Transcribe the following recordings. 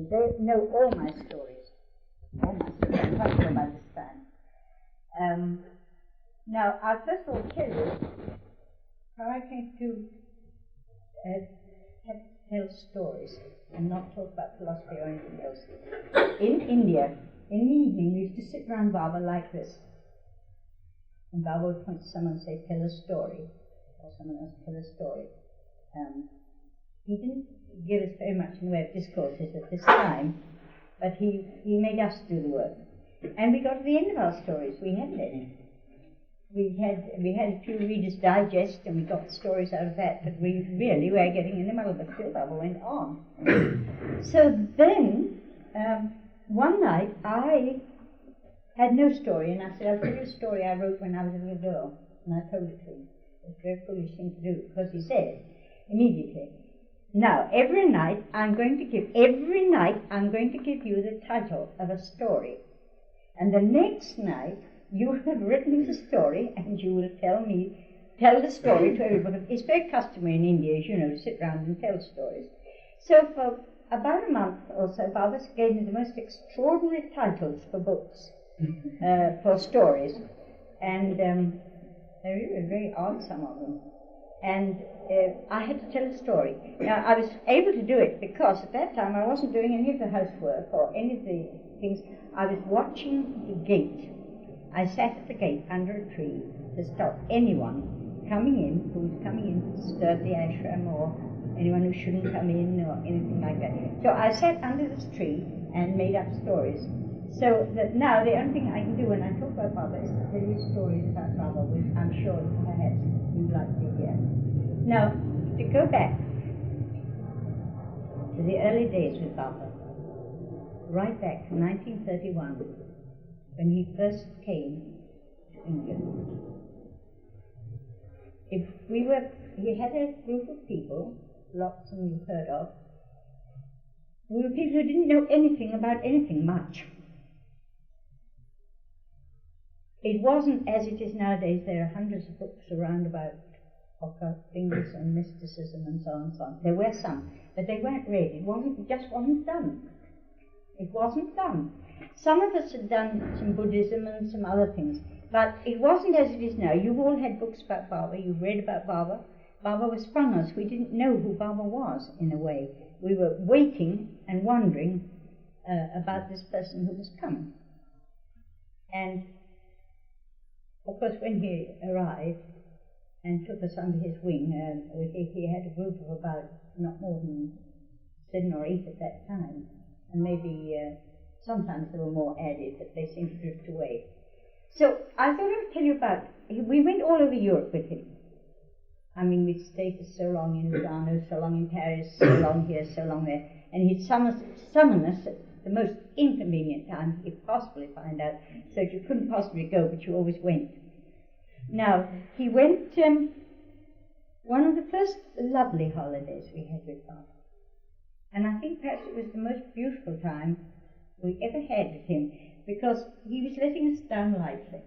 They know all my stories. All my stories. I'm quite sure by this time. Now, I'll first of all tell you how I came to tell stories and not talk about philosophy or anything else. In India, in the evening, we used to sit round Baba like this. And Baba would point to someone and say, tell a story. Or someone else, tell a story. He didn't give us very much in the way of discourses at this time, but he made us do the work. And we got to the end of our stories. We hadn't any. We had a few Reader's Digest, and we got the stories out of that, but we really were getting in the middle, but still Baba went on. So then, one night, I had no story, and I said, I'll tell you a story I wrote when I was a little girl, and I told it to him. It was a very foolish thing to do, because he said, immediately, now, every night I'm going to give you the title of a story, and the next night, you have written the story, and you will tell the story to everybody. It's very customary in India, as you know, to sit round and tell stories. So for about a month or so, Baba gave me the most extraordinary titles for books, for stories, and they were very odd, some of them. And I had to tell a story. Now, I was able to do it because at that time I wasn't doing any of the housework or any of the things. I was watching the gate. I sat at the gate under a tree to stop anyone coming in who was coming in to disturb the ashram or anyone who shouldn't come in or anything like that. So I sat under this tree and made up stories. So that now the only thing I can do when I talk about Baba is to tell you stories about Baba, which I'm sure perhaps you'd like to hear. Now, to go back to the early days with Baba, right back to 1931, when he first came to England. He had a group of people, lots of them you've heard of. We were people who didn't know anything about anything much. It wasn't as it is nowadays. There are hundreds of books around about occult things and mysticism and so on and so on. There were some, but they weren't read. It just wasn't done. It wasn't done. Some of us had done some Buddhism and some other things, but it wasn't as it is now. You've all had books about Baba, you've read about Baba. Baba was from us. We didn't know who Baba was, in a way. We were waiting and wondering about this person who was coming. And, of course, when he arrived and took us under his wing, he had a group of about not more than 7 or 8 at that time, and maybe sometimes there were more added, but they seemed to drift away. So I thought I would tell you about, we went all over Europe with him. I mean, we stayed for so long in Lugano, so long in Paris, so long here, so long there, and he'd summon us at the most inconvenient time he could possibly find out, so that you couldn't possibly go, but you always went. Now, he went, one of the first lovely holidays we had with Baba, and I think perhaps it was the most beautiful time we ever had with him, because he was letting us down lightly.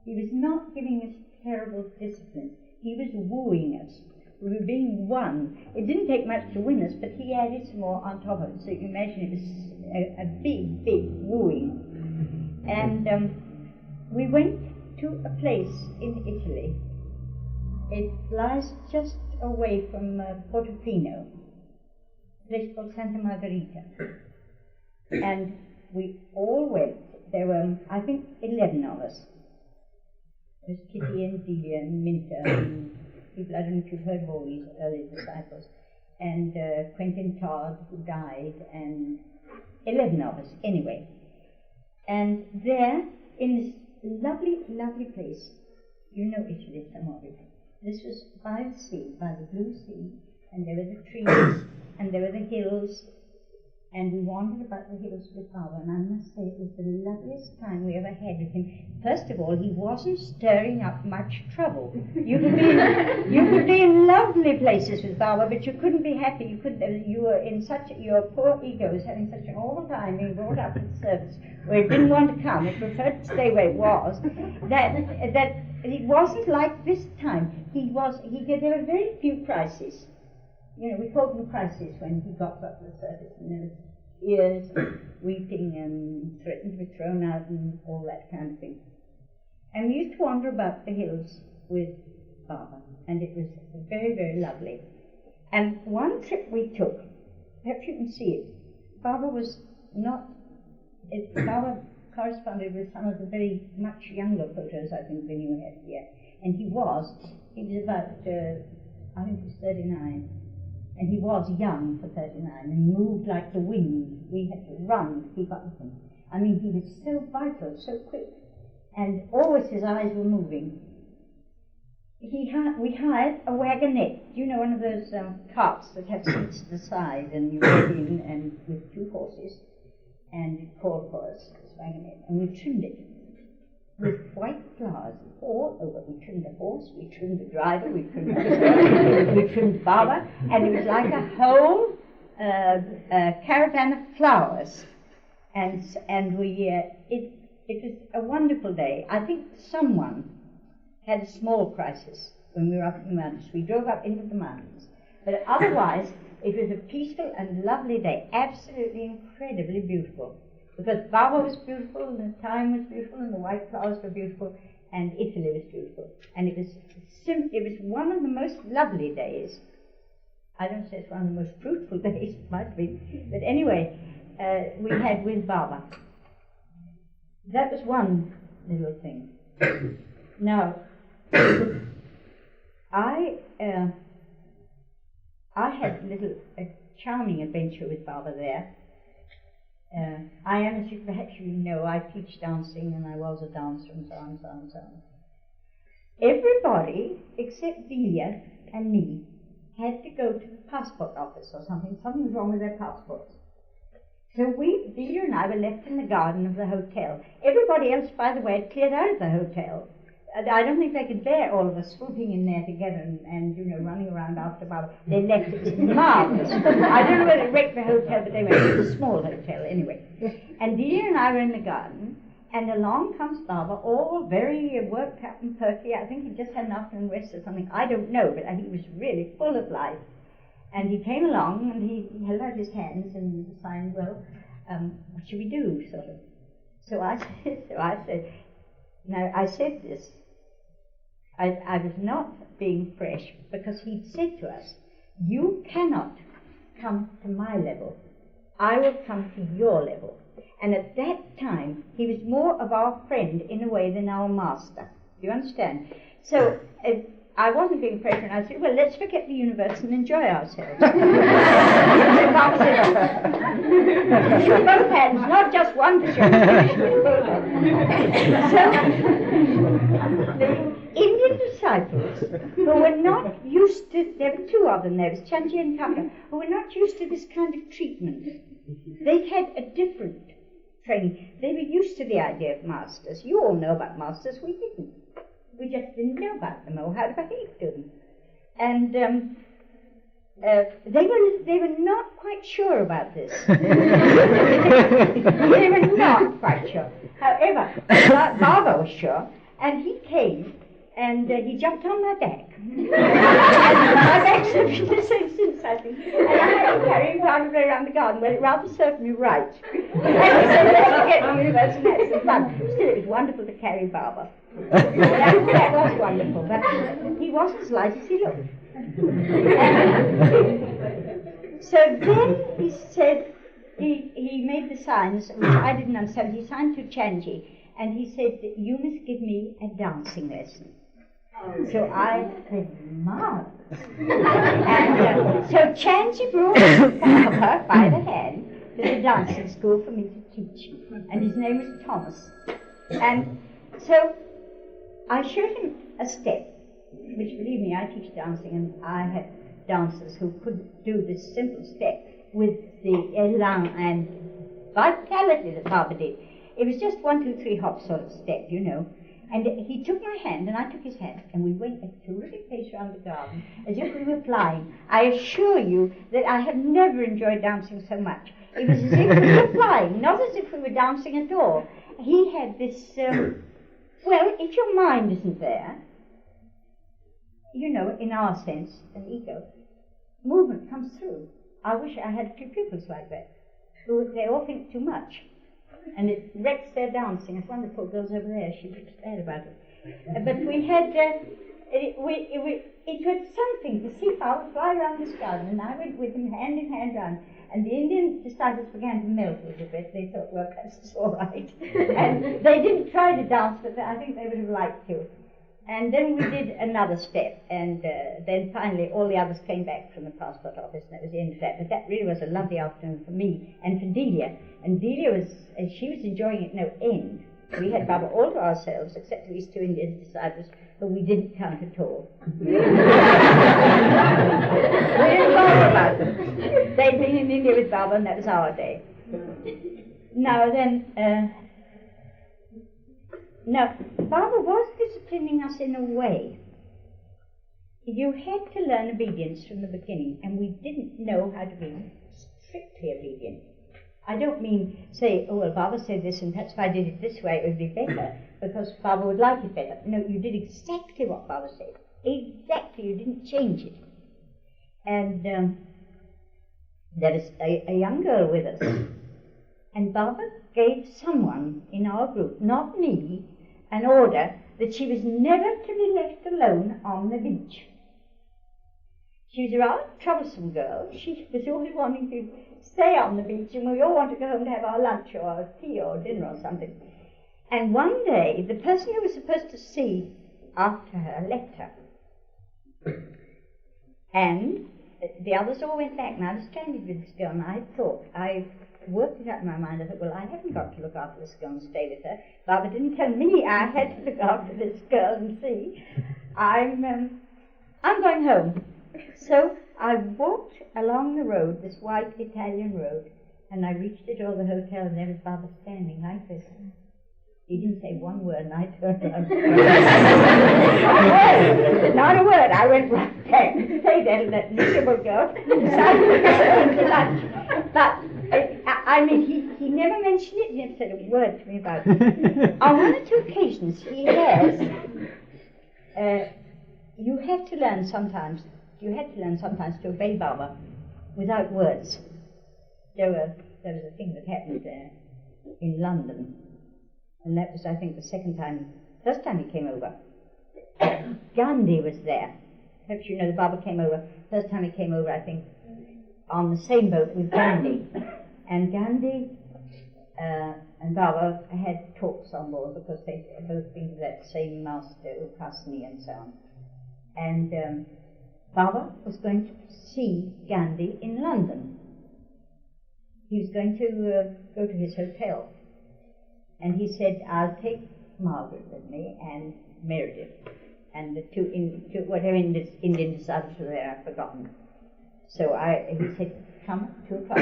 He was not giving us terrible discipline. He was wooing us. We were being won. It didn't take much to win us, but he added some more on top of it. So you can imagine it was a big, big wooing. And we went to a place in Italy. It lies just away from Portofino, a place called Santa Margherita. And we all went. There were, I think, 11 of us. There was Kitty and Delia and Minta and people, I don't know if you've heard of all these early disciples, and Quentin Todd, who died, and 11 of us, anyway. And there, in this lovely, lovely place, you know Italy, some of it. This was by the sea, by the blue sea, and there were the trees, and there were the hills, and we wandered about the hills with Baba, and I must say it was the loveliest time we ever had with him. First of all, he wasn't stirring up much trouble. You could be in lovely places with Baba, but you couldn't be happy. You were in such, your poor ego was having such an awful time being brought up in service where it didn't want to come, it preferred to stay where it was, that it wasn't like this time. There were very few crises. You know, we called them crises when he got up to the surface, and there was ears, weeping and threatened to be thrown out and all that kind of thing. And we used to wander about the hills with Baba, and it was very, very lovely. And one trip we took, perhaps you can see it, Baba was not, Baba corresponded with some of the very much younger photos I think than you have here. And he was about, I think he was 39. And he was young for 39 and moved like the wind. We had to run to keep up with him. I mean, he was so vital, so quick, and always his eyes were moving. We hired a wagonette, you know, one of those carts that have seats to the side, and you get in and with 2 horses, and it called for us, this wagonette, and we trimmed it with white flowers all over. We trimmed the horse, we trimmed the driver, we trimmed the we trimmed Baba, and it was like a whole caravan of flowers. And we it was a wonderful day. I think someone had a small crisis when we were up in the mountains. We drove up into the mountains, but otherwise it was a peaceful and lovely day, absolutely incredibly beautiful. Because Baba was beautiful, and the time was beautiful, and the white flowers were beautiful, and Italy was beautiful. And it was one of the most lovely days. I don't say it's one of the most fruitful days, it might be. But anyway, we had with Baba. That was one little thing. Now, I had a charming adventure with Baba there. I am, as you perhaps you know, I teach dancing, and I was a dancer, and so on, and so on, and so on. Everybody, except Delia and me, had to go to the passport office or something. Something was wrong with their passports. So Delia and I were left in the garden of the hotel. Everybody else, by the way, had cleared out of the hotel. I don't think they could bear all of us swooping in there together and you know, running around after Baba. They left. It was marvelous. I don't know whether they wrecked the hotel, but they went. It was a small hotel anyway. And Delia and I were in the garden, and along comes Baba, all very worked up and perky. I think he just had an afternoon rest or something. I don't know, but he was really full of life. And he came along, and he held out his hands and signed, well, what should we do, sort of. So I said, now I said this. I was not being fresh, because he'd said to us, you cannot come to my level. I will come to your level. And at that time, he was more of our friend in a way than our master. Do you understand? So I wasn't being fresh, and I said, well, let's forget the universe and enjoy ourselves. With both hands, not just one to show. So the Indian disciples who were not used to, there were 2 of them, there was Chanji and Kaka, who were not used to this kind of treatment. They had a different training. They were used to the idea of masters. You all know about masters, we didn't. We just didn't know about them or how to behave to them. And they were not quite sure about this. They were not quite sure. However, Baba was sure, and he came, and he jumped on my back. And my back's been the same since, I think. And I had to carry him part of the way around the garden. Well, it rather served me right. And he said, let's forget the universe and have some fun. Still, it was wonderful to carry Baba. That was wonderful, but he wasn't as light as he looked. So then he said, he made the signs, which I didn't understand. He signed to Chanji, and he said, you must give me a dancing lesson. So I said, marvelous. And so Chanji brought Baba by the hand to the dancing school for me to teach, and his name was Thomas. And so I showed him a step, which, believe me, I teach dancing, and I had dancers who couldn't do this simple step with the elan and vitality that Baba did. It was just 1, 2, 3 hop sort of step, you know. And he took my hand, and I took his hand, and we went at a terrific pace around the garden, as if we were flying. I assure you that I have never enjoyed dancing so much. It was as if we were flying, not as if we were dancing at all. He had this, well, if your mind isn't there, you know, in our sense, an ego, movement comes through. I wish I had 2 pupils like that. who they all think too much. And it wrecks their dancing. As one of the poor girls over there, she looks bad about it. But we had, it was something to see Father fly around this garden, and I went with him hand in hand round. And the Indian disciples began to melt a little bit. They thought, well, that's all right. And they didn't try to dance, but I think they would have liked to. And then we did another step, and then finally all the others came back from the passport office, and that was the end of that. But that really was a lovely afternoon for me and for Delia. And Delia was, she was enjoying it no end. We had Baba all to ourselves, except for these two Indian disciples, who we didn't count at all. We didn't bother about them. They'd been in India with Baba, and that was our day. Now then, now, Baba was disciplining us in a way. You had to learn obedience from the beginning, and we didn't know how to be strictly obedient. I don't mean say, oh, well, Baba said this, and perhaps if I did it this way, it would be better, because Baba would like it better. No, you did exactly what Baba said. Exactly, you didn't change it. And there was a young girl with us, and Baba gave someone in our group, not me, an order that she was never to be left alone on the beach. She was a rather troublesome girl. She was always wanting to stay on the beach, and we all wanted to go home to have our lunch or our tea or dinner or something. And one day, the person who was supposed to see after her left her. And the others all went back, and I was stranded with this girl, and I worked it out in my mind. I thought, well, I haven't got to look after this girl and stay with her. Baba didn't tell me I had to look after this girl and see. I'm going home. So I walked along the road, this white Italian road, and I reached the door of the hotel, and there was Baba standing like this. He didn't say one word, and I turned around. Not a word. I went right back and stayed there, that miserable girl. But I mean, he never mentioned it. He never said a word to me about it. On one or two occasions, he has. You had to learn sometimes to obey Baba without words. There was a thing that happened in London, and that was, I think, first time he came over. Gandhi was there. Perhaps you know the Baba came over, first time he came over, I think, on the same boat with Gandhi. And Gandhi and Baba had talks on board because they had both been to that same master, Upasani, and so on. And Baba was going to see Gandhi in London. He was going to go to his hotel. And he said, I'll take Margaret with me and Meredith and the two whatever Indian disciples were there, I've forgotten. So he said, come at 2 o'clock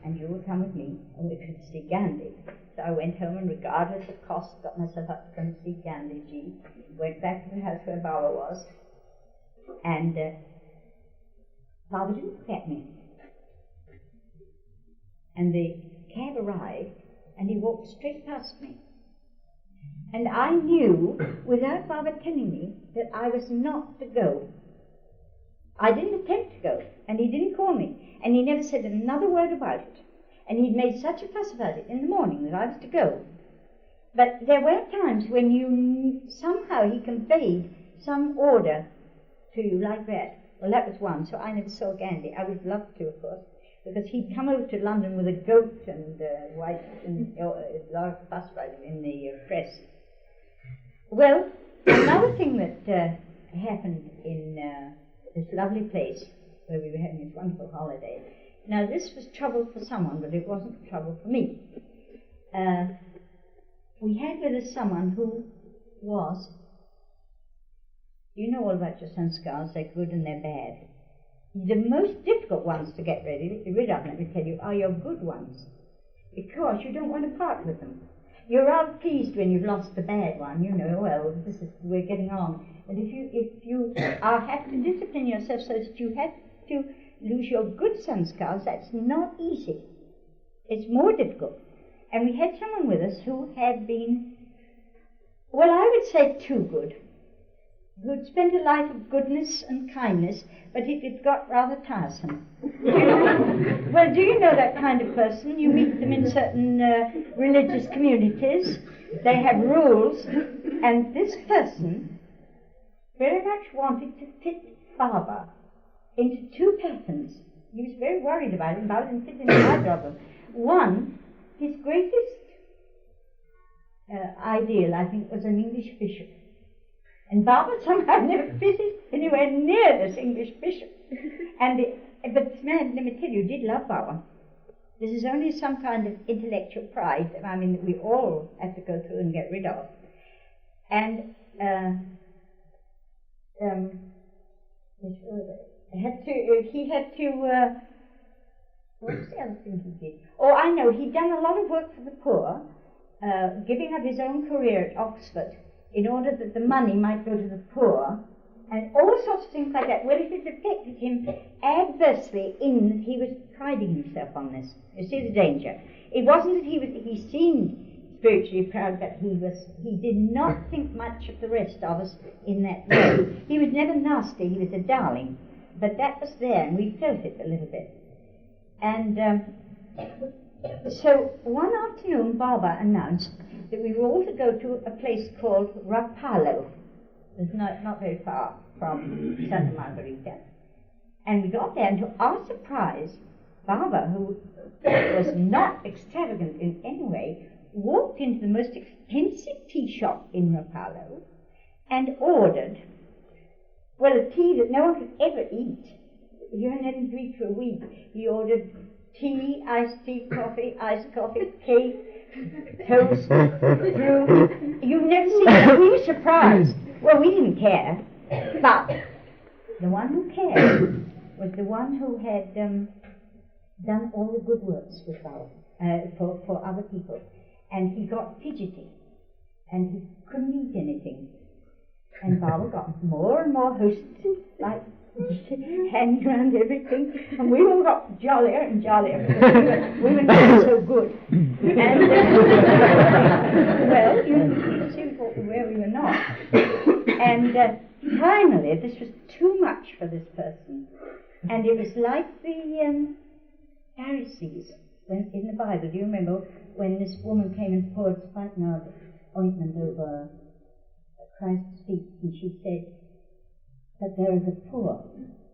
and you will come with me and we could see Gandhi. So I went home and regardless of cost got myself up to come and see Gandhi. Went back to the house where Baba was, and Baba didn't look at me. And the cab arrived and he walked straight past me. And I knew, without Baba telling me, that I was not to go. I didn't attempt to go, and he didn't call me, and he never said another word about it. And he'd made such a fuss about it in the morning that I was to go. But there were times when somehow he conveyed some order to you like that. Well, that was one, so I never saw Gandhi. I would have loved to, of course, because he'd come over to London with a goat and white and a lot of fuss about it in the press. Well, another thing that happened in this lovely place where we were having this wonderful holiday. Now, this was trouble for someone, but it wasn't trouble for me. We had with us someone who was, you know all about your sanskars, they're good and they're bad. The most difficult ones to get rid of, let me tell you, are your good ones, because you don't want to part with them. You're rather pleased when you've lost the bad one, you know, well, we're getting on. And if you have to discipline yourself so that you have to lose your good sanskars, that's not easy. It's more difficult. And we had someone with us who had been, well, I would say too good. who'd spent a life of goodness and kindness, but it had got rather tiresome. Well, do you know that kind of person? You meet them in certain religious communities. They have rules, and this person very much wanted to fit Baba into two patterns. He was very worried about it, and Baba didn't fit into either of them. One, his greatest ideal, I think, was an English bishop. And Baba somehow never fitted anywhere near this English bishop. But this man, let me tell you, did love Baba. This is only some kind of intellectual pride that that we all have to go through and get rid of. And he had to. What was the other thing he did? Oh, I know. He'd done a lot of work for the poor, giving up his own career at Oxford in order that the money might go to the poor, and all sorts of things like that. Well, it had affected him adversely in that he was priding himself on this. You see the danger. It wasn't that he seemed spiritually proud, but he did not think much of the rest of us in that way. He was never nasty, he was a darling, but that was there, and we felt it a little bit. And so one afternoon Baba announced that we were all to go to a place called Rapallo. It's not very far from Santa Margherita. And we got there, and to our surprise, Baba, who was not extravagant in any way, walked into the most expensive tea shop in Rapallo and ordered, well, a tea that no one could ever eat. You hadn't had him to eat for a week. He ordered tea, iced coffee, cake, toast, fruit. You've never seen that. We were surprised. Well, we didn't care. But the one who cared was the one who had done all the good works with for other people. And he got fidgety. And he couldn't eat anything. And Baba got more and more hostess, like hanging around everything, and we all got jollier and jollier because we were not so good. And well, you see where we were not. And finally, this was too much for this person, and it was like the Pharisees in the Bible. Do you remember when this woman came and poured spikenard ointment over Christ's feet, and she said, "But there are the poor.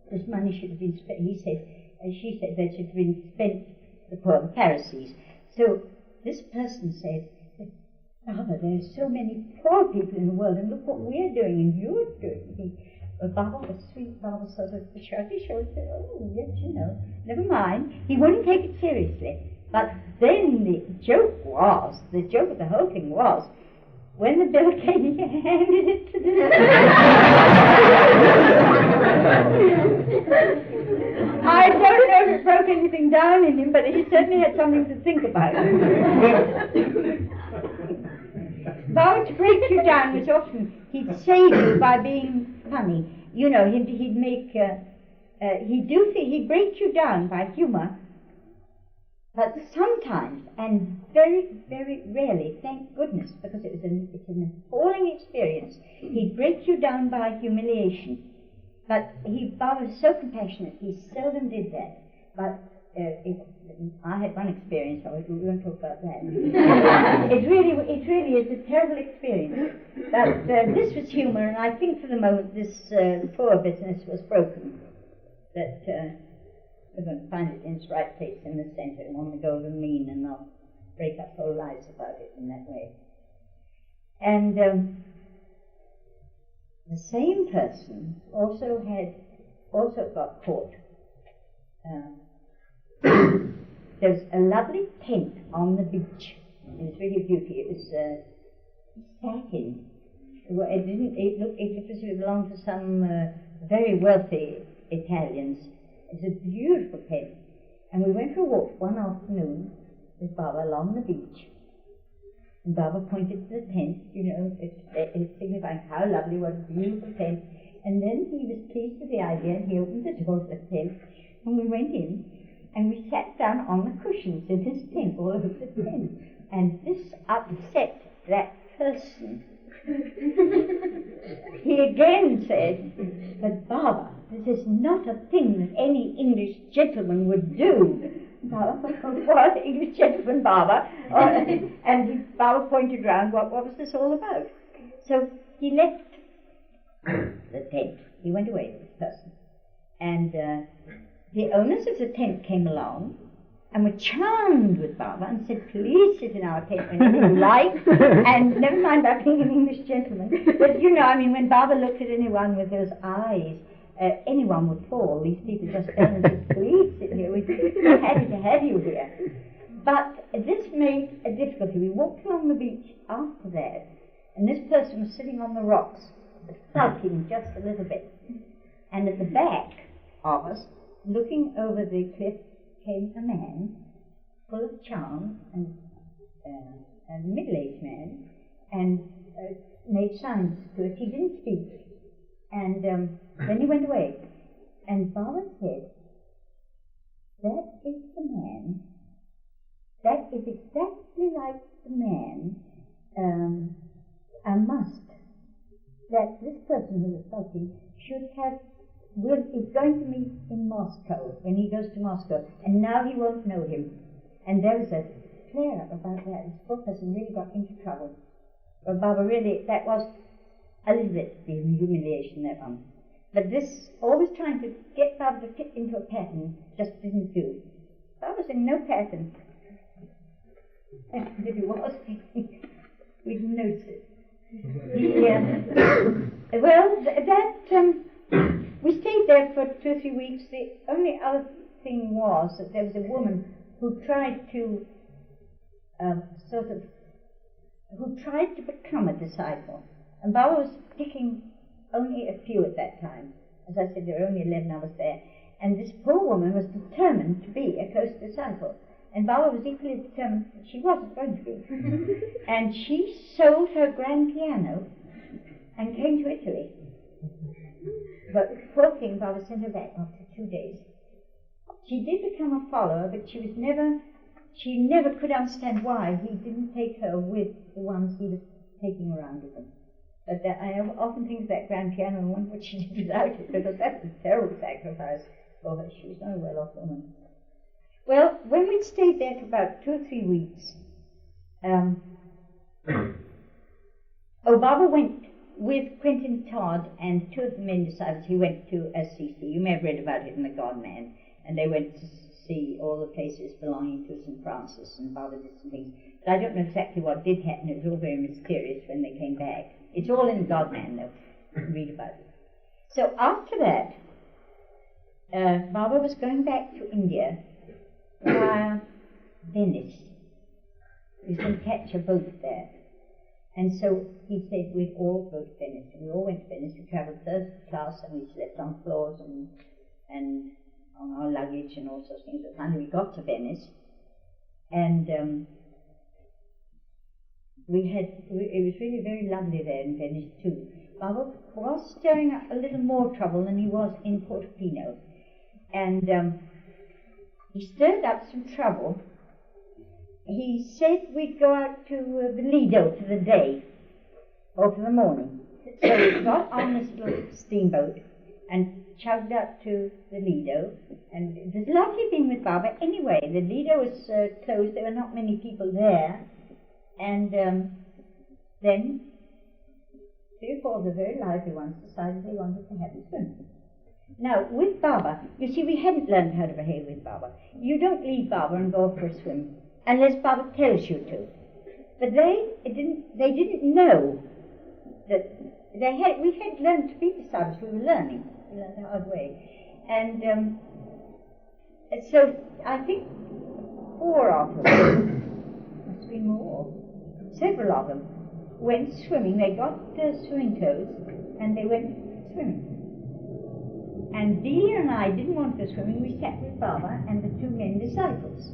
This money should have been spent." She said, "That should have been spent the poor, the Pharisees." So this person said, "Father, there are so many poor people in the world, and look what we're doing, and you're doing." But Baba was sweet. Baba sort of shrugged his shoulders and said, "Oh, yes, never mind." He wouldn't take it seriously. But then the joke of the whole thing was, when the bill came, he handed it to the I don't know if it broke anything down in him, but he certainly had something to think about. Baba, to break you down was often, he'd save you by being funny. He'd make, he'd break you down by humor. But sometimes, and very, very rarely, thank goodness, because it's an appalling experience, he'd break you down by humiliation. But Baba was so compassionate, he seldom did that. But I had one experience, so we won't talk about that. It really is a terrible experience. But this was humor, and I think for the moment this poor business was broken. That we're going to find it in its right place in the centre, on the golden mean, and not break up whole lives about it in that way. And the same person also got caught. There was a lovely tent on the beach. It was really a beauty. It was satin. It looked as if it belonged to some very wealthy Italians. It was a beautiful tent. And we went for a walk one afternoon with Baba along the beach. And Baba pointed to the tent, it signifying how lovely, what a beautiful tent. And then he was pleased with the idea, and he opened the door of the tent, and we went in, and we sat down on the cushions in this tent, all over the tent. And this upset that person he again said, "But Baba, this is not a thing that any English gentleman would do." Baba, "What, English gentleman, Baba?" And Baba pointed round, what was this all about? So he left the tent. He went away with this person. And the owners of the tent came along and were charmed with Baba and said, "Please sit in our tent whenever you like, and never mind about being an English gentleman." But you know, I mean, when Baba looked at anyone with those eyes, anyone would fall. These people just turned and said, "Please sit here, we're happy to have you here." But this made a difficulty. We walked along the beach after that, and this person was sitting on the rocks, sulking just a little bit. And at the back of us, looking over the cliff, came a man full of charm, and a middle-aged man, and made signs to us. He didn't speak. And then he went away. And Baba said, "That is the man. That is exactly like the man, a must, that this person who was talking should have, is going to meet in Moscow, when he goes to Moscow, and now he won't know him." And there was a flare-up about that. This poor person really got into trouble. But Baba really, that was a little bit the humiliation, that one. But this, always trying to get Baba to fit into a pattern, just didn't do. Baba's in no pattern. And if it was, we didn't notice it. We stayed there for 2 or 3 weeks. The only other thing was that there was a woman who tried to become a disciple. And Baba was picking only a few at that time. As I said, there were only 11 of us there. And this poor woman was determined to be a close disciple. And Baba was equally determined that she wasn't going to be. And she sold her grand piano and came to Italy. But poor thing, Baba sent her back after 2 days. She did become a follower, but she never could understand why he didn't take her with the ones he was taking around with him. But I often think of that grand piano and wonder what she did without it, because that was a terrible sacrifice for her. She was not a well-off woman. Well, when we stayed there for about 2 or 3 weeks, Baba went with Quentin Todd and 2 of the men disciples. He went to Assisi. You may have read about it in The God-Man. And they went to see all the places belonging to St. Francis, and Baba did some things. But I don't know exactly what did happen. It was all very mysterious when they came back. It's all in The God-Man, though. You can read about it. So after that, Baba was going back to India via Venice. He was going to catch a boat there. And so he said we'd all go to Venice. And we all went to Venice. We travelled first class, and we slept on floors and on our luggage and all sorts of things. But finally we got to Venice, and it was really very lovely there in Venice too. Baba was stirring up a little more trouble than he was in Portofino. And he stirred up some trouble. He said we'd go out to the Lido for the day, or for the morning. So we got on this little steamboat and chugged up to the Lido. And it was a lovely thing with Baba. Anyway, the Lido was closed. There were not many people there. And then 3 or 4 of the very lively ones decided they wanted to have a swim. Now, with Baba, you see, we hadn't learned how to behave with Baba. You don't leave Baba and go for a swim unless Baba tells you to. But they didn't know that we had learned to be disciples. We were learning. We learned the hard way. And so I think 4 of them, must have been more, several of them, went swimming. They got swimming clothes and they went swimming. And Delia and I didn't want to go swimming. We sat with Baba and the 2 men disciples.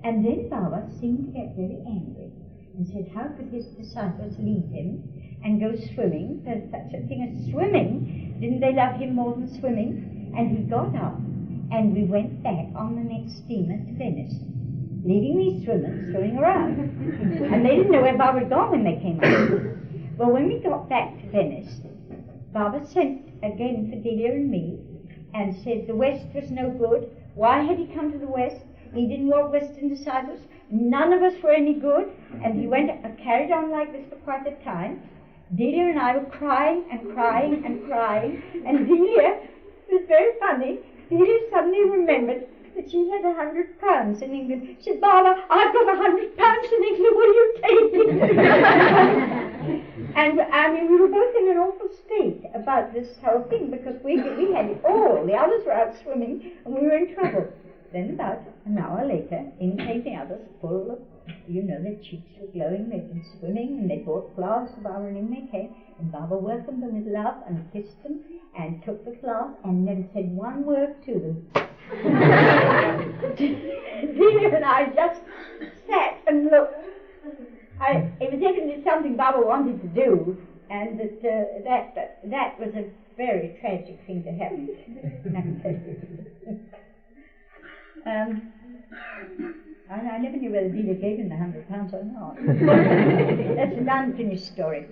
And then Baba seemed to get very angry and said how could his disciples leave him and go swimming? There's such a thing as swimming. Didn't they love him more than swimming? And he got up and we went back on the next steamer to Venice, leaving these swimmers swimming around. And they didn't know where Baba had gone when they came up. Well, when we got back to Venice, Baba sent again for Delia and me and said the West was no good. Why had he come to the West? He didn't want Western disciples. None of us were any good. And he carried on like this for quite a time. Delia and I were crying and crying and crying. And Delia, it was very funny, Delia suddenly remembered that she had £100 in England. She said, Baba, I've got £100 in England, will you take it? And I mean, we were both in an awful state about this whole thing because we had it all. The others were out swimming and we were in trouble. Then about an hour later, in came the others, full of, their cheeks were glowing, they'd been swimming, and they brought flowers to Baba, and in they came, and Baba welcomed them with love and kissed them, and took the flowers, and never said one word to them. Delia and I just sat and looked. It was evidently something Baba wanted to do, and that was a very tragic thing to happen. I never knew whether Delia gave him the £100 or not. That's an unfinished story.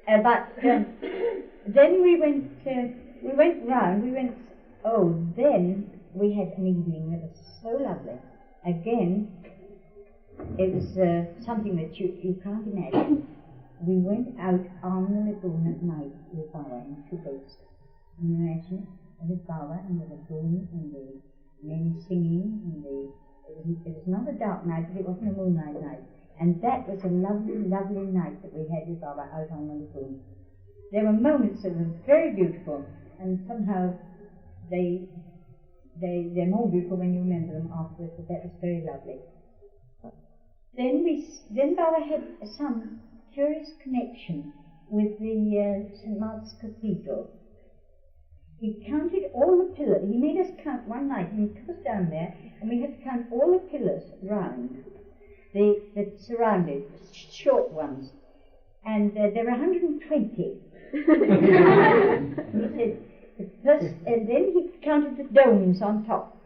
But then we went round. Then we had an evening that was so lovely. Again, it was something that you can't imagine. We went out on the lagoon at night with Baba in 2 boats. Can you imagine it? With Baba and the lagoon and the men singing, and it was not a dark night, but it wasn't a moonlight night. And that was a lovely, lovely night that we had with Baba out on the lagoon. There were moments that were very beautiful, and somehow they're more beautiful when you remember them afterwards, but that was very lovely. Then Baba had some curious connection with the St. Mark's Cathedral. He counted all the pillars. He made us count one night, and he took us down there, and we had to count all the pillars round, that surrounded, short ones. And there were 120. He said, and then he counted the domes on top.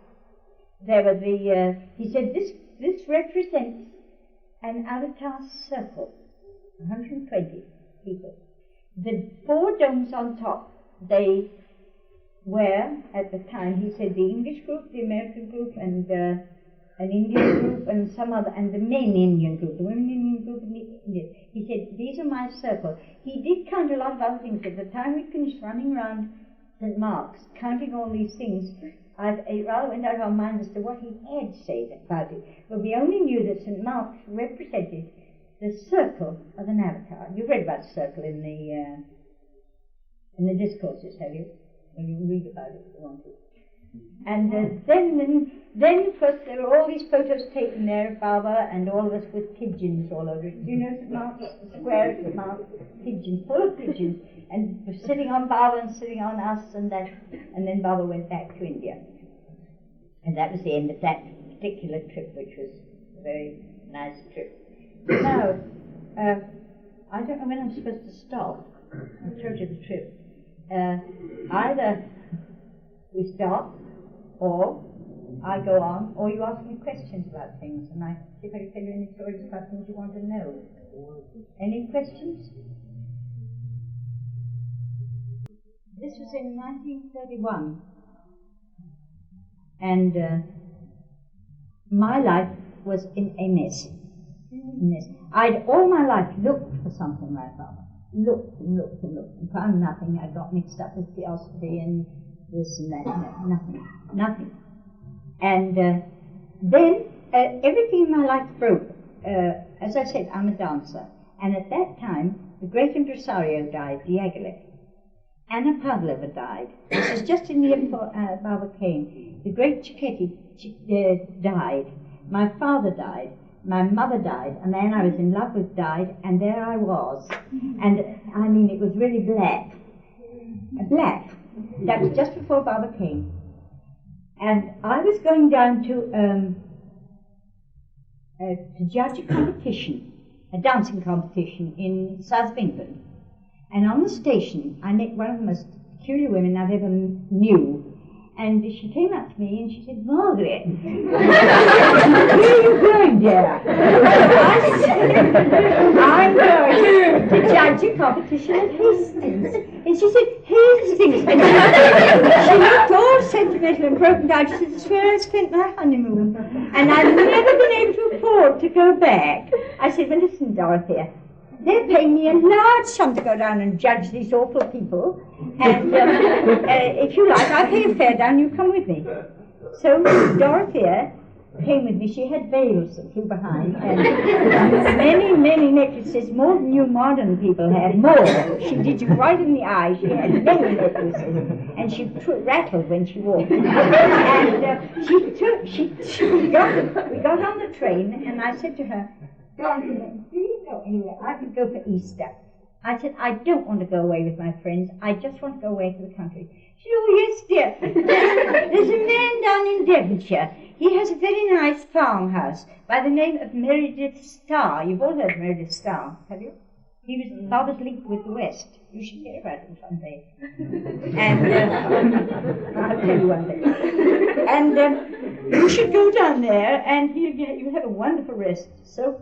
There were he said, this represents an avatar circle, 120 people. The 4 domes on top, they were, at the time, he said, the English group, the American group, and an Indian group, and some other, and the men Indian group, the women Indian group, and the Indian. He said, these are my circle. He did count a lot of other things. At the time we finished running around St. Mark's, counting all these things, it rather went out of our minds as to what he had said about it. But we only knew that St. Mark's represented the circle of an avatar. You've read about the circle in the discourses, have you? Well, you can read about it if you want to. And then, of course, there were all these photos taken there of Baba and all of us with pigeons all over it. Do you know St. Mark's Square, St. Mark's? Pigeons, full of pigeons, and sitting on Baba and sitting on us, and then Baba went back to India. And that was the end of that particular trip, which was a very nice trip. Now, I don't know when I'm supposed to stop. I told you the trip. Either we stop, or I go on, or you ask me questions about things, and I see if I can tell you any stories about things you want to know. Any questions? This was in 1931, and my life was in a mess. I'd all my life looked for something like that. Looked and looked and looked and found nothing. I got mixed up with theosophy and this and that. Nothing. And then everything in my life broke. As I said, I'm a dancer. And at that time, the great impresario died, Diaghilev. Anna Pavlova died. This is just in the year before Baba came. The great Cicchetti died. My father died. My mother died, a man I was in love with died, and there I was. And, I mean, it was really black. Black. That was just before Baba came. And I was going down to judge a competition, a dancing competition in south of England. And on the station, I met one of the most peculiar women I've ever knew. And she came up to me and she said, Margaret, where are you going, dear? I said, I'm going to judge a competition at Hastings. And she said, Hastings? And she looked all sentimental and broken down. She said, it's where I spent my honeymoon. And I've never been able to afford to go back. I said, well, listen, Dorothea, they're paying me a large sum to go down and judge these awful people. And if you like, I'll pay a fare down, you come with me. So Dorothea came with me. She had veils that flew behind, and many, many necklaces, more than you modern people have, more. She did you right in the eye. She had many necklaces, and she rattled when she walked. And we got on the train, and I said to her, Dorothea, do you go anywhere? I could go for Easter. I said, I don't want to go away with my friends. I just want to go away to the country. She said, oh, yes, dear. There's a man down in Devonshire. He has a very nice farmhouse by the name of Meredith Starr. You've all heard of Meredith Starr, have you? He was Father's link with the West. You should hear about him someday. And I'll tell you one day. And you should go down there, and you'll have a wonderful rest. So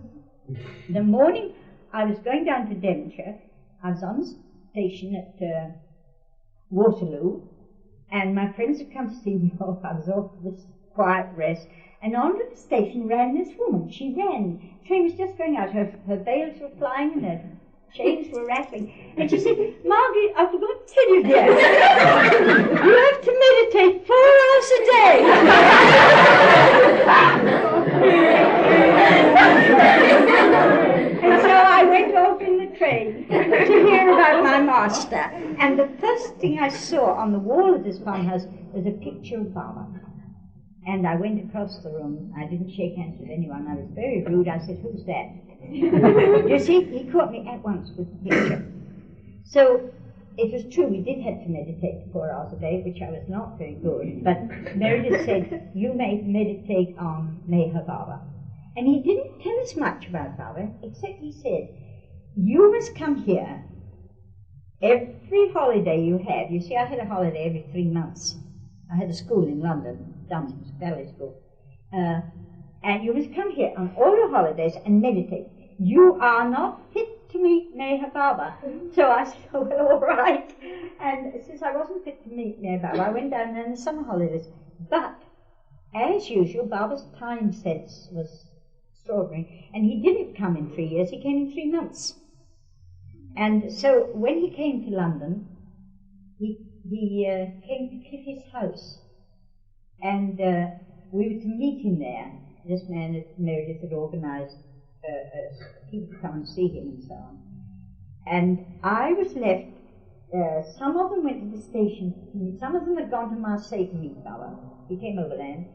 the morning I was going down to Devonshire, I was on the station at Waterloo, and my friends had come to see me off. I was off for this quiet rest, and onto the station ran this woman. She ran. The train was just going out. Her veils were flying and her chains were rattling. And she said, Margaret, I forgot to tell you, dear, you have to meditate 4 hours a day. And so I went off in the train to hear about my master. And the first thing I saw on the wall of this farmhouse was a picture of Baba. And I went across the room. I didn't shake hands with anyone. I was very rude. I said, who's that? You see, he caught me at once with the picture. So it was true, we did have to meditate 4 hours a day, which I was not very good. But Meredith said, you may meditate on Meher Baba. And he didn't tell us much about Baba, except he said, you must come here every holiday you have. You see, I had a holiday every 3 months. I had a school in London, Buckingham Palace school. And you must come here on all your holidays and meditate. You are not fit to meet Meher Baba. So I said, oh, well, all right. And since I wasn't fit to meet Meher Baba, I went down there in the summer holidays. But, as usual, Baba's time sense was extraordinary. And he didn't come in 3 years, he came in 3 months. And so when he came to London, he came to Cliffy's house. And we were to meet him there. This man at Meredith had organised people to come and see him and so on. And I was left, some of them went to the station to meet, some of them had gone to Marseille to meet Baba. He came overland.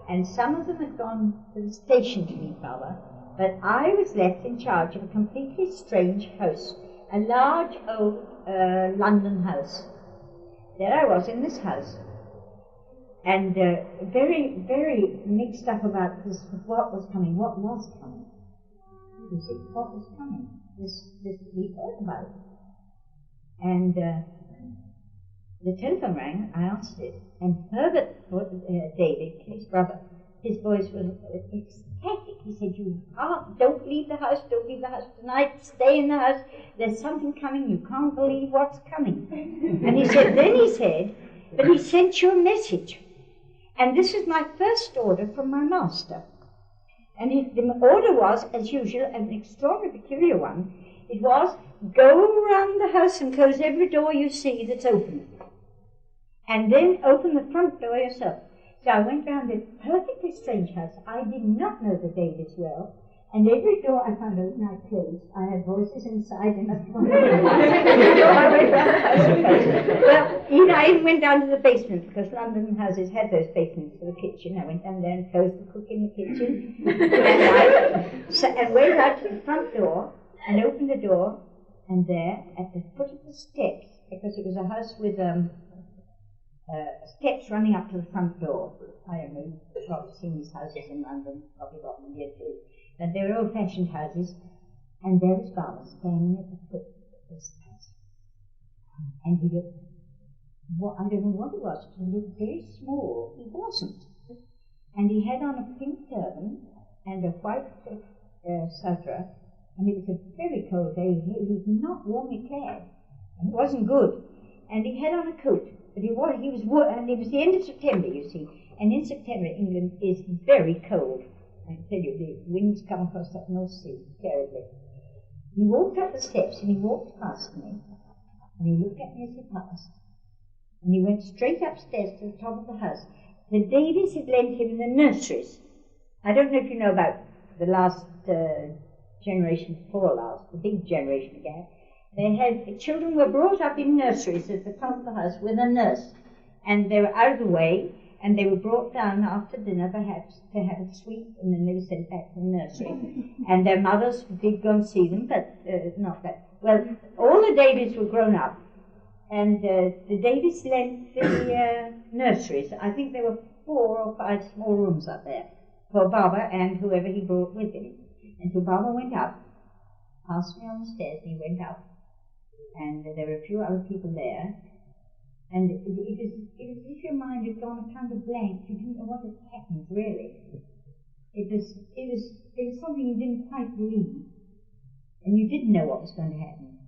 And some of them had gone to the station to meet Baba. But I was left in charge of a completely strange house, a large old London house. There I was in this house. And very, very mixed up about this, what was coming, what was coming. You see, what was coming? This we heard about. And the telephone rang, I answered it, and Herbert, David, his brother, his voice was ecstatic. He said, you can't, don't leave the house tonight, stay in the house, there's something coming, you can't believe what's coming. And he said, but he sent you a message. And this is my first order from my master. And the order was, as usual, an extraordinary peculiar one. It was, go around the house and close every door you see that's open. And then open the front door yourself. So I went round this perfectly strange house. I did not know the Davys well. And every door I found open, I closed. I had voices inside and up front. So I went round the house and closed. Well, I even went down to the basement, because London houses had those basements for the kitchen. I went down there and closed the cook in the kitchen. And went out to the front door and opened the door. And there, at the foot of the steps, because it was a house with steps running up to the front door. I don't know, you've probably seen these houses in London, probably got them here too. But they were old-fashioned houses, and there was Baba standing at the foot of this house. And he looked I don't know what it was. He looked very small. He wasn't. And he had on a pink turban and a white sudra, and it was a very cold day. He was not warmly clad, and it wasn't good. And he had on a coat, but and it was the end of September, you see. And in September, England is very cold. I can tell you, the winds come across that North Sea terribly. He walked up the steps, and he walked past me, and he looked at me as he passed, and he went straight upstairs to the top of the house. The Davys had lent him the nurseries. I don't know if you know about the last generation before last, the big generation again. Children were brought up in nurseries at the top of the house with a nurse, and they were out of the way, and they were brought down after dinner perhaps to have a sweet, and then they were sent back to the nursery. And their mothers did go and see them, but not that. Well, all the Davys were grown up, and the Davys lent the nurseries. I think there were 4 or 5 small rooms up there for Baba and whoever he brought with him. And so Baba went up, asked me on the stairs, and he went up. And there were a few other people there. And it was as if your mind had gone a kind of blank. You didn't know what had happened, really. It was something you didn't quite believe. And you didn't know what was going to happen.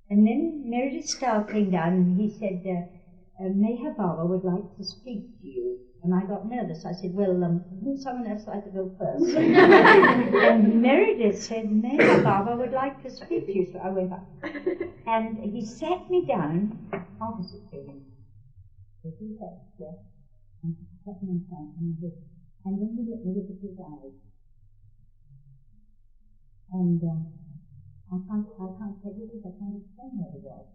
And then Meredith Starr came down and he said, Meher Baba would like to speak to you. And I got nervous. I said, well, wouldn't someone else like to go first? And Meredith said, Meher Baba would like to speak to you. So I went up. And he sat me down opposite to him. So he sat there, and he sat me in front, and then he let me look at his eyes. And I can't tell you this, I can't explain what it was.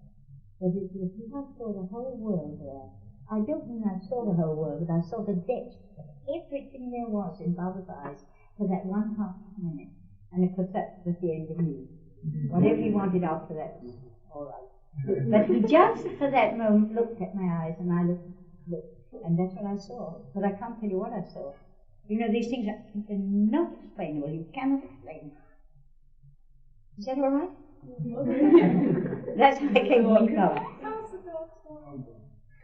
But it was as if I saw the whole world there. I don't mean I saw the whole world, but I saw the depth of everything there was in Baba's eyes for that 1/2 minute. And of course that was the end of me. Whatever he wanted after that was all right. But he just for that moment looked at my eyes, and I looked, and that's what I saw. But I can't tell you what I saw. You know, these things are not explainable. You cannot explain. Is that all right? That's how I came to meet Baba.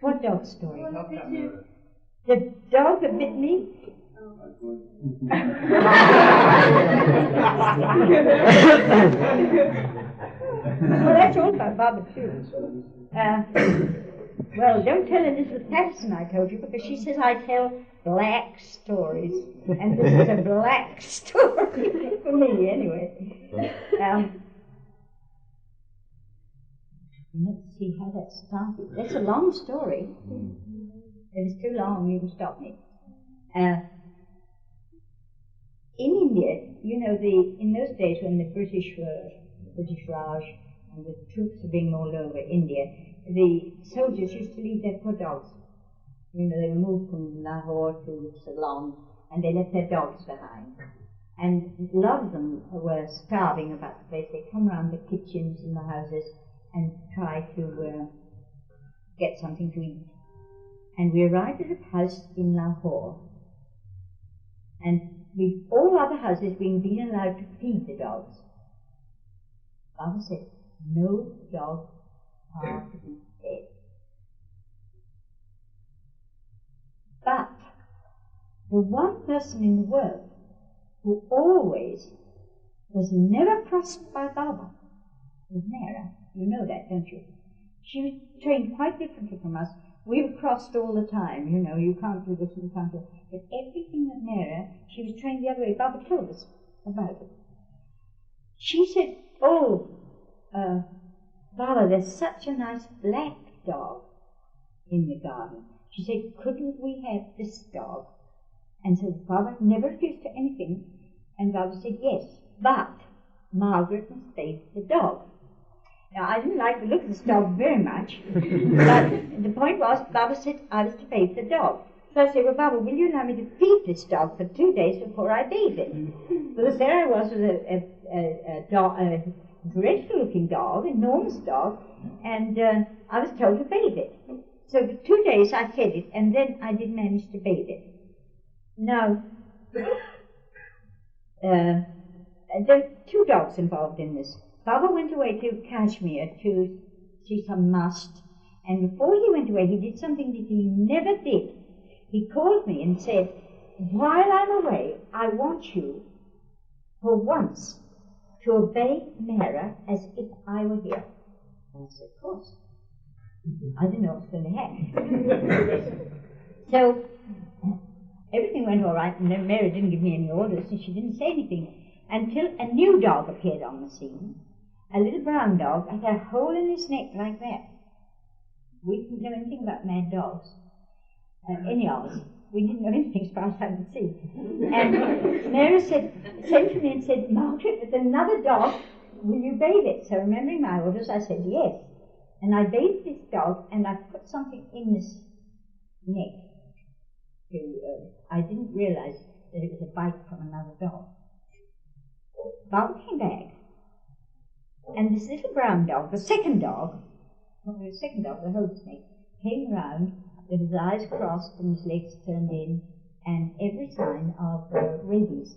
What dog story? The dog that bit me? Well, that's all about Baba too. Well, don't tell Elizabeth Patterson I told you, because she says I tell black stories, and this is a black story for me anyway. Let's see how that started. That's a long story. If it's too long, you can stop me. In India, you know, in those days when the British Raj and the troops were being all over India, the soldiers used to leave their poor dogs. You know, they were moved from Lahore to Ceylon, and they left their dogs behind. And a lot of them were starving about the place. They'd come around the kitchens and the houses and try to get something to eat. And we arrived at a house in Lahore, and with all other houses being allowed to feed the dogs. Baba said, no dogs are to be fed. But the one person in the world who always was never crossed by Baba was Nera. You know that, don't you? She was trained quite differently from us. We were crossed all the time, you know, you can't do this, you can't do that. But everything that Nera, she was trained the other way. Baba told us about it. She said, Baba, there's such a nice black dog in the garden. She said, couldn't we have this dog? And so Baba never refused to anything, and Baba said yes, but Margaret must bathe the dog. Now, I didn't like the look of this dog very much, but the point was, Baba said I was to bathe the dog. So I said, well, Baba, will you allow me to feed this dog for 2 days before I bathe it? Because there I was with a dreadful-looking dog, enormous dog, and I was told to bathe it. So for 2 days I fed it, and then I did manage to bathe it. Now, there are 2 dogs involved in this. Baba went away to Kashmir to see some must, And before he went away, he did something that he never did. He called me and said, while I'm away, I want you, for once, to obey Mara as if I were here. I said, of course. I didn't know what was going to happen. So, everything went all right, and then Mary didn't give me any orders, and she didn't say anything, until a new dog appeared on the scene. A little brown dog had a hole in his neck like that. We didn't know anything about mad dogs, any of us. We didn't know anything as far as I could see. And Mary sent to me and said, Margaret, there's another dog, will you bathe it? So remembering my orders, I said yes. And I bathed this dog, and I put something in this neck. I didn't realize that it was a bite from another dog. Bob came back, and this little brown dog, the second dog, the host snake, came round with his eyes crossed and his legs turned in, and every sign of rabies.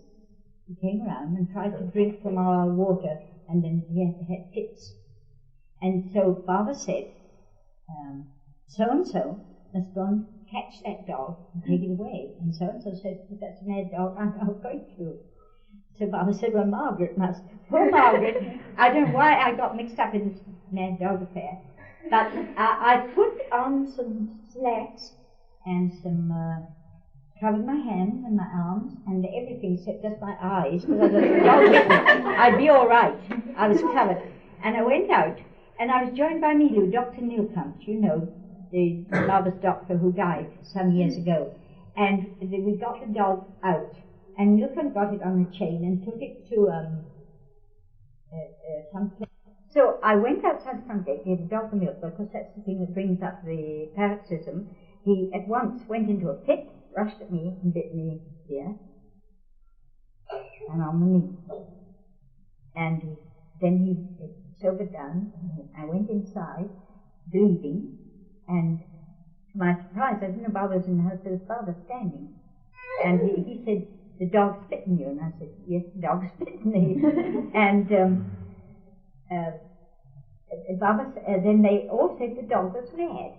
He came round and tried to drink from our water, and then he had fits. And so Baba said, so-and-so must go and catch that dog and take it away. And so-and-so said, if that's a mad dog, I'm not going to. So Baba said, well, Margaret must. Poor Margaret. I don't know why I got mixed up in this mad dog affair. But I put on some slacks and covered my hands and my arms and everything except just my eyes, because I was a dog. I'd be all right. I was covered. And I went out, and I was joined by Milu, Dr. Nilkant, you know, the marvelous doctor who died some years ago. And we got the dog out, and Nilkant got it on a chain and took it to some place. So I went outside the front gate, gave the dog the milk, because that's the thing that brings up the paroxysm. He at once went into a fit, rushed at me and bit me here and on the knee. And then he sobered down, and I went inside, bleeding, and to my surprise, I didn't know Baba was in the house, there was Baba standing. And he said, the dog's bitten you, and I said, yes, the dog's bitten me. And Baba, then they all said the dog was mad.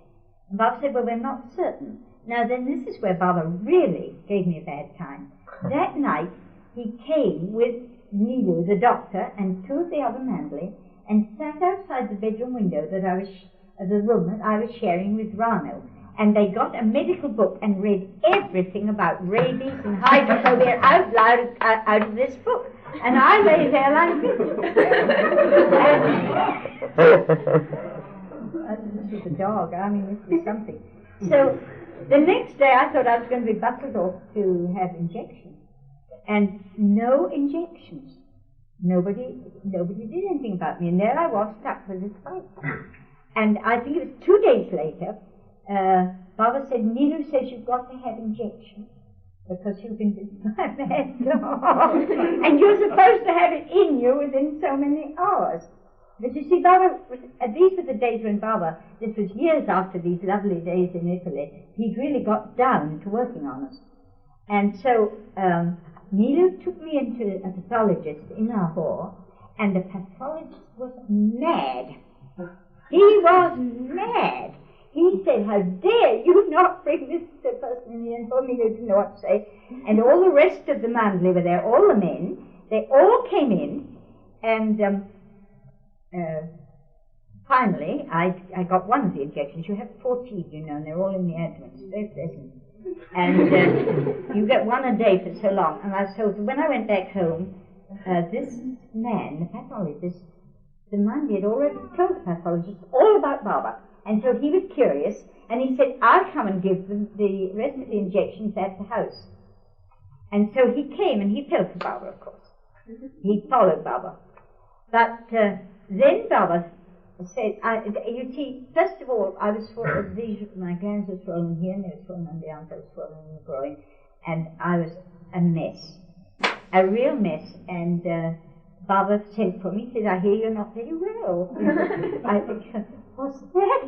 And Baba said, well, we're not certain. Now then, this is where Baba really gave me a bad time. That night, he came with Nilu, the doctor, and two of the other Mandalay, and sat outside the bedroom window that I was, the room that I was sharing with Rano. And they got a medical book and read everything about rabies and hydrophobia out loud out of this book. And I lay there like this. This was a dog. I mean, this was something. So the next day I thought I was going to be bustled off to have injections. And no injections. Nobody did anything about me. And there I was stuck with this fight. And I think it was 2 days later, Baba said, Nilu says you've got to have injections because you've been bitten by a mad dog. And you're supposed to have it in you within so many hours. But you see, Baba, these were the days when Baba, this was years after these lovely days in Italy, he'd really got down to working on us. And so Nilu took me into a pathologist in Lahore, and the pathologist was mad. He was mad. He said, how dare you not bring this person in here, and told me you didn't know what to say. And all the rest of the Mandalay were there, all the men. They all came in, and finally, I got one of the injections. You have 14, you know, and they're all in the abdomen. It's very pleasant. And you get one a day for so long. And so when I went back home, this man, the pathologist, the Mandalay had already told the pathologist all about Baba. And so he was curious, and he said, I'll come and give them the rest of the injections at the house. And so he came, and he felt for Baba, of course. He followed Baba. But then Baba said, you see, first of all, I was my glands were swollen here, and they were swollen on the arms, I was swollen in the groin, and I was a mess, a real mess. And Baba sent for me, he said, I hear you're not very well. I said, what's that?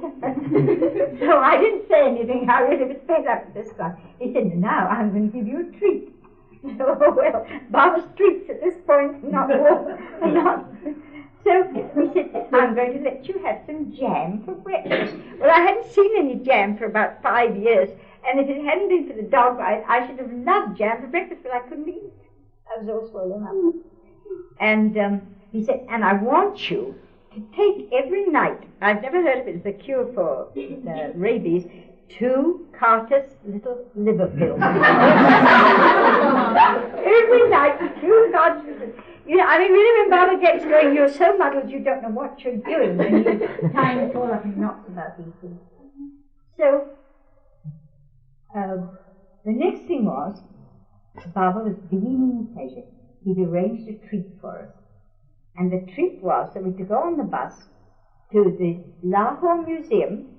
So I didn't say anything. I really was fed up at this time. He said, now I'm going to give you a treat. Oh, well, Baba's treats at this point, not. So we said, I'm going to let you have some jam for breakfast. Well, I hadn't seen any jam for about 5 years, and if it hadn't been for the dog bite, I should have loved jam for breakfast, but I couldn't eat. I was all swollen up. And he said, and I want you to take every night, I've never heard of it as a cure for rabies, 2 Carter's little liver pills. Every night, 2 Carter's little. You know, I mean, really, when Baba gets going, you're so muddled you don't know what you're doing when you're tying it all up in knots about these things. So, the next thing was, Baba was beaming with pleasure. He'd arranged a treat for us. And the treat was that we could go on the bus to the Lahore Museum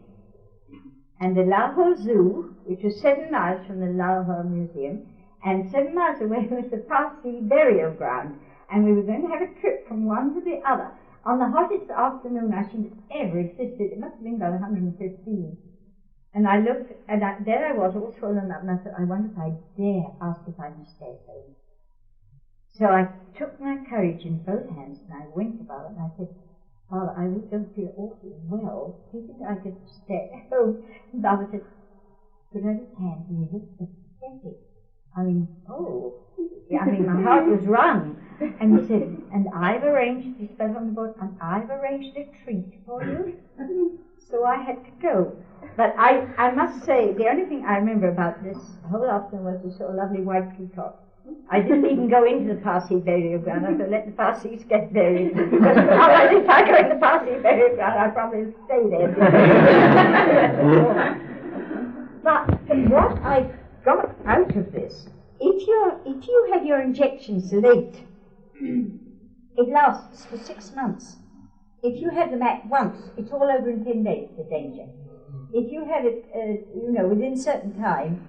and the Lahore Zoo, which was 7 miles from the Lahore Museum, and 7 miles away was the Parsi burial ground. And we were going to have a trip from one to the other. On the hottest afternoon I think ever existed, it must have been about 115. And I looked, and there I was, all swollen up, and I thought, I wonder if I dare ask if I can stay at home. So I took my courage in both hands, and I went about it, and I said, Father, I really don't feel awfully well. Do you think I could stay at home? And Baba said, put out his hand, and he looked pathetic. I mean, oh. Yeah, I mean, my heart was wrung. And he said, and I've arranged, he spelled on the board, and I've arranged a treat for you. So I had to go. But I must say, the only thing I remember about this whole afternoon was we saw a lovely white peacock. I didn't even go into the Parsi burial ground. I thought, let the Parsis get buried. Because otherwise, if I go into the Parsi burial ground, I'd probably stay there. But what I got out of this, if you have your injections late, it lasts for 6 months. If you have them at once, it's all over in 10 days, the danger. If you have it, within a certain time,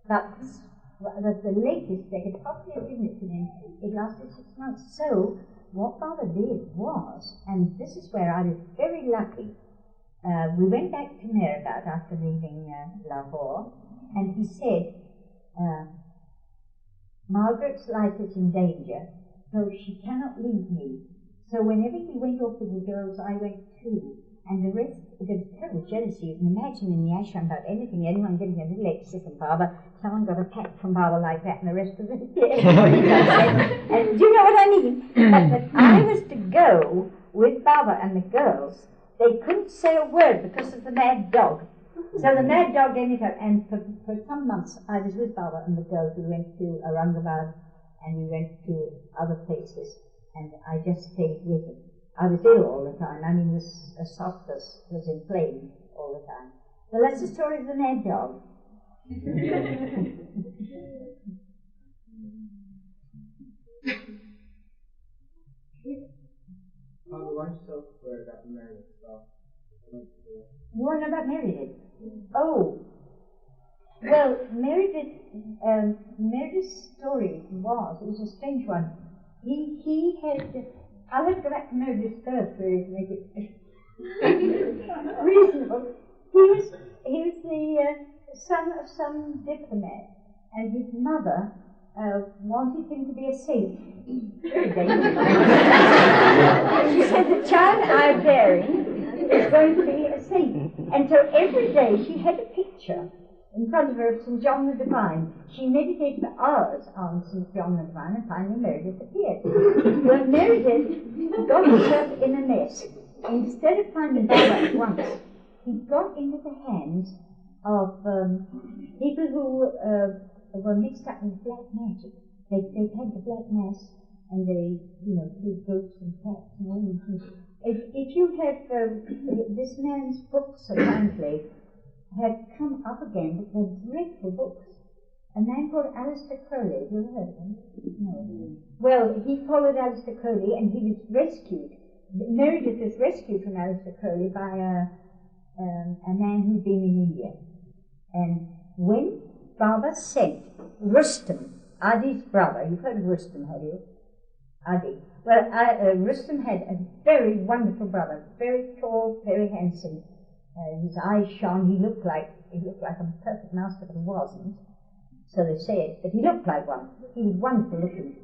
that's the latest they could possibly have given it to him. It lasted 6 months. So, what Baba did was, and this is where I was very lucky, we went back to Meherabad after leaving Lahore, and he said, Margaret's life is in danger, so she cannot leave me. So whenever he went off with the girls, I went too. And the rest, there was terrible jealousy. You can imagine in the ashram about anyone getting a little extra from Baba, someone got a pat from Baba like that, and the rest of it, and do you know what I mean? But that I was to go with Baba and the girls, they couldn't say a word because of the mad dog. So the mad dog gave me and for some months I was with Baba and the girls. We went to Aurangabad and we went to other places, and I just stayed with them. I was ill all the time. I mean, this esophagus was inflamed all the time. So that's the story of the mad dog. You want to know about Meredith? Oh, well, Meredith's story was, it was a strange one. He had, I'll have to go back to Meredith first, really, to make it reasonable. He was the son of some diplomat, and his mother wanted him to be a saint. Very dangerous. She said, the child I'm bearing is going to be a saint. And so every day she had a picture in front of her of St. John the Divine. She meditated for hours on St. John the Divine, and finally Meredith appeared. Well, Meredith got himself in a mess. Instead of finding Baba at once, he got into the hands of people who were mixed up with black magic. They'd had the black mass, and they, did ghosts and cats and all these things. If you have this man's books, apparently, had come up again, but they're dreadful books. A man called Alistair Crowley, have you ever heard of him? No. Well, he followed Alistair Crowley, and he was rescued. Meredith was rescued from Alistair Crowley by a man who'd been in India. And when Baba sent Rustam, Adi's brother, you've heard of Rustam, have you? Adi. Well, Rustam had a very wonderful brother, very tall, very handsome. His eyes shone. He looked like a perfect mouse, but he wasn't. So they said, but he looked like one. He was wonderful looking.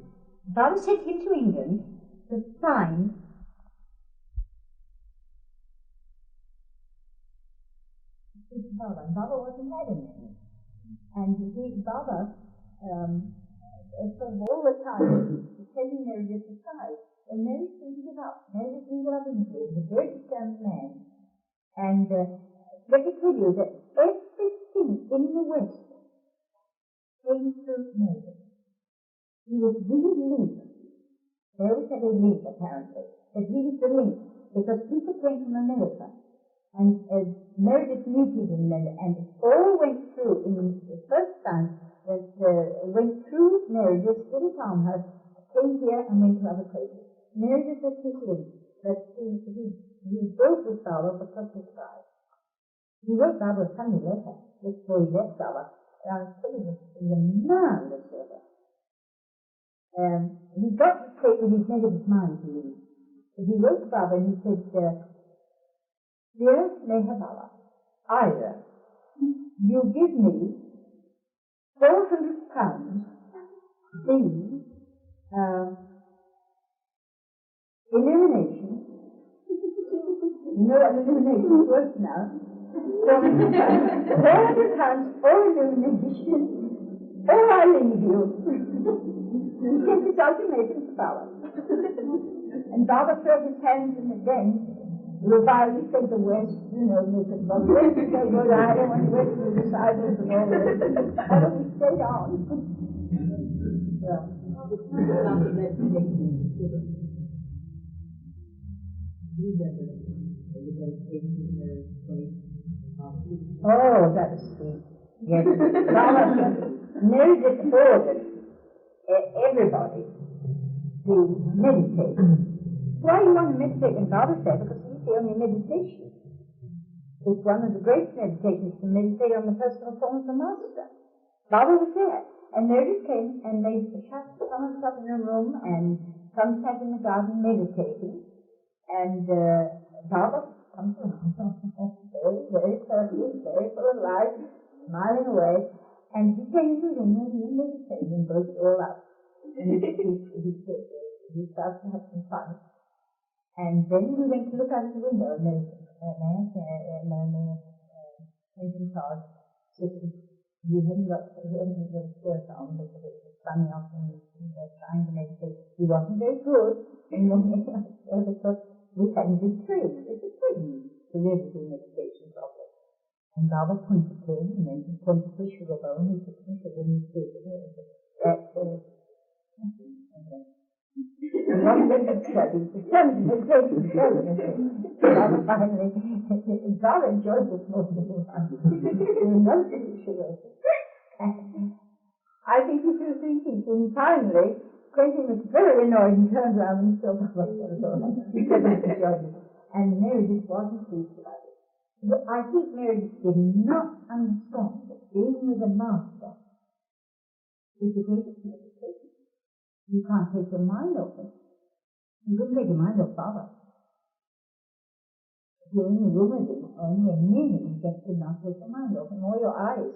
Baba sent him to England to find Baba. And Baba wasn't having any. And Baba, sort of all the time, was taking Meredith aside. And Mary didn't give up. Mary didn't give up easily. He was a very determined man. And let me tell you that everything in the West came through Meredith. He was the link. They always had a link, apparently. But he was the link, because people came from America. And Meredith knew people in America, and it all went through, in the first time, that went through Meredith's little farmhouse, came here and went to other places. Meredith was his link, but he built this Baba because he tried. He wrote Baba a funny letter before he left Baba, and I was telling you, it was a marvelous letter. He got to take when he'd made up his mind to leave. He wrote to Baba and he said, Dear Mehabala, either you give me £400, the illumination, you know what illumination is worth now, £400 or illumination, or I leave you. He sent this ultimatum to Baba. And Baba threw his hands in again. Reviled, he said the West, you know, they said, well, the West is so good, I don't want the West to be disciples and all this. And he stayed on. Yeah. Oh, that was sweet. Yes. Meredith ordered everybody to meditate. Why you want to meditate when Baba said? Because he's the only meditation. It's one of the great meditations to meditate on the personal form of the Master. Baba was there. And Meredith came and they shut some of us up in a room and some sat in the garden meditating. And Baba comes along, very, very courteous, very full of life, smiling away. And he came into the room and he was meditating and broke it all up. And he started to have some fun. And then we went to look out of the window, and there was a man painting cards, sitting. He hadn't got a shirt on because it was sunny off and they're trying to meditate. He wasn't very good, and because we hadn't been trained. It's a training to really do meditation properly. And Baba pointed to him, and then he pointed to the sugar bowl, and he took some sugar and he said, that's and one day it studied, the son meditating Baba finally, Baba enjoyed this most of the time. I think he was thinking, and finally, Quentin was very annoyed and turned around and saw Baba. He enjoyed it. And Meredith wasn't pleased about it. But I think Meredith did not understand that being with a master is the greatest meditation. You can't take your mind off it. You couldn't take your mind off Baba. If you're in the room with him or near him, you just could not take your mind off him, or your eyes.